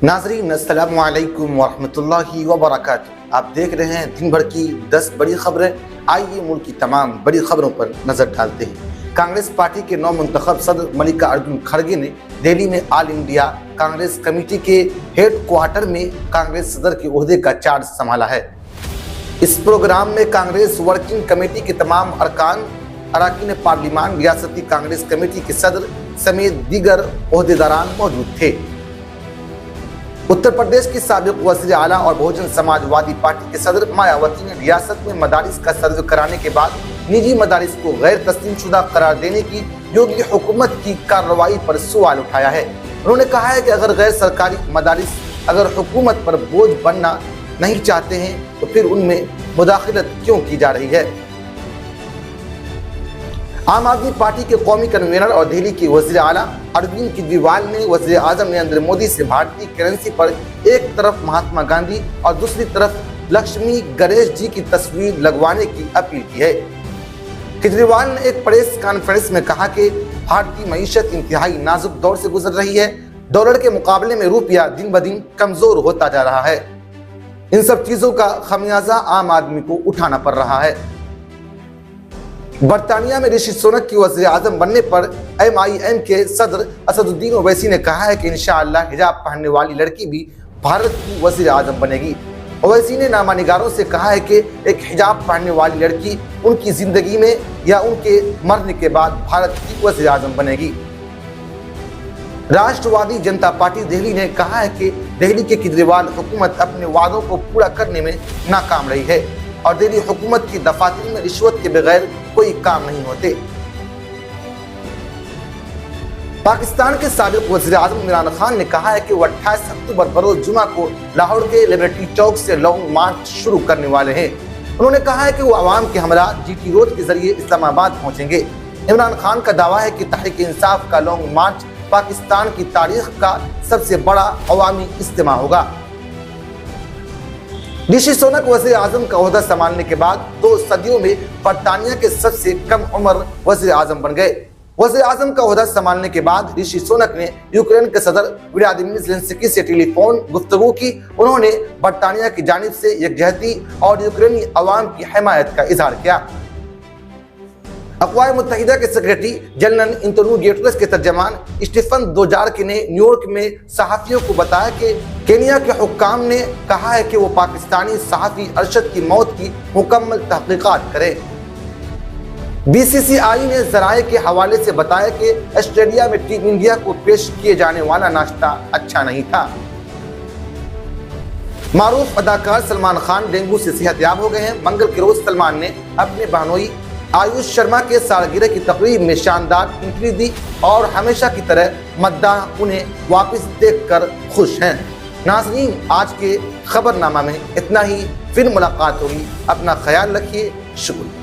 ناظرین السلام علیکم ورحمۃ اللہ وبرکاتہ، آپ دیکھ رہے ہیں دن بھر کی 10 بڑی خبریں۔ آئیے ملک کی تمام بڑی خبروں پر نظر ڈالتے ہیں۔ کانگریس پارٹی کے نو منتخب صدر ملکا ارجن کھڑگے نے دہلی میں آل انڈیا کانگریس کمیٹی کے ہیڈ کوارٹر میں کانگریس صدر کے عہدے کا چارج سنبھالا ہے۔ اس پروگرام میں کانگریس ورکنگ کمیٹی کے تمام اراکین پارلیمان، ریاستی کانگریس کمیٹی کے صدر سمیت دیگر عہدیداران موجود تھے۔ اتر پردیش کی سابق وزیر اعلیٰ اور بہوجن سماج وادی پارٹی کے صدر مایاوتی نے ریاست میں مدارس کا سروے کرانے کے بعد نجی مدارس کو غیر تسلیم شدہ قرار دینے کی یوگی حکومت کی کارروائی پر سوال اٹھایا ہے۔ انہوں نے کہا ہے کہ اگر غیر سرکاری مدارس حکومت پر بوجھ بننا نہیں چاہتے ہیں تو پھر ان میں مداخلت کیوں کی جا رہی ہے۔ عام آدمی پارٹی کے قومی کنوینر اور دہلی کے وزیر اعلیٰ اروند کیجریوال نے وزیر اعظم نریندر مودی سے بھارتی کرنسی پر ایک طرف مہاتما گاندھی اور دوسری طرف لکشمی گنیش جی کی تصویر لگوانے کی اپیل کی ہے۔ کیجریوال نے ایک پریس کانفرنس میں کہا کہ بھارتی معیشت انتہائی نازک دور سے گزر رہی ہے۔ ڈالر کے مقابلے میں روپیہ دن بدن کمزور ہوتا جا رہا ہے۔ ان سب چیزوں کا خمیازہ عام آدمی کو اٹھانا پڑ رہا ہے۔ برطانیہ میں رشی سونک کی وزیر اعظم بننے پر MIM کے صدر اسد الدین اویسی نے کہا ہے کہ انشاءاللہ حجاب پہننے والی لڑکی بھی بھارت کی وزیر اعظم بنے گی۔ اویسی نے نامہ نگاروں سے کہا ہے کہ ایک حجاب پہننے والی لڑکی ان کی زندگی میں یا ان کے مرنے کے بعد بھارت کی وزیر اعظم بنے گی۔ راشٹروادی جنتا پارٹی دہلی نے کہا ہے کہ دہلی کے کیجریوال حکومت اپنے وعدوں کو پورا کرنے میں ناکام رہی ہے اور دہلی حکومت کی دفاتر میں رشوت کے بغیر کوئی کام نہیں ہوتے۔ پاکستان کے سابق وزیر اعظم عمران خان نے کہا ہے کہ وہ 28 اکتوبر بروز جمعہ کو لاہور کے لبرٹی چوک سے لانگ مارچ شروع کرنے والے ہیں۔ انہوں نے کہا ہے کہ وہ عوام کے ہمراہ GT روڈ کے ذریعے اسلام آباد پہنچیں گے۔ عمران خان کا دعویٰ ہے کہ تحریک انصاف کا لانگ مارچ پاکستان کی تاریخ کا سب سے بڑا عوامی اجتماع ہوگا۔ رشی سونک وزیر اعظم کا عہدہ سنبھالنے کے بعد 2 صدیوں میں برطانیہ کے سب سے کم عمر وزیر اعظم بن گئے۔ وزیر اعظم کا عہدہ سنبھالنے کے بعد رشی سونک نے یوکرین کے صدر ولادیمیر زیلنسکی سے ٹیلی فون گفتگو کی۔ انہوں نے برطانیہ کی جانب سے یکجہتی اور یوکرینی عوام کی حمایت کا اظہار کیا۔ اقوام متحدہ کے سیکریٹری جنرل انتونیو گیٹریس کے ترجمان اسٹیفن دوجارک نے نیو یارک میں صحافیوں کو بتایا کہ کینیا کے حکام نے کہا ہے کہ وہ پاکستانی صحافی ارشد کی موت کی مکمل تحقیقات کریں۔ BCCI نے ذرائع کے حوالے سے بتایا کہ آسٹریلیا میں ٹیم انڈیا کو پیش کیے جانے والا ناشتہ اچھا نہیں تھا۔ معروف اداکار سلمان خان ڈینگو سے صحت یاب ہو گئے ہیں۔ منگل کے روز سلمان نے اپنے بہنوئی آیوش شرما کے سالگرہ کی تقریب میں شاندار انٹری دی اور ہمیشہ کی طرح مداح انہیں واپس دیکھ کر خوش ہیں۔ ناظرین، آج کے خبر نامہ میں اتنا ہی، پھر ملاقات ہوگی۔ اپنا خیال رکھیے، شکریہ۔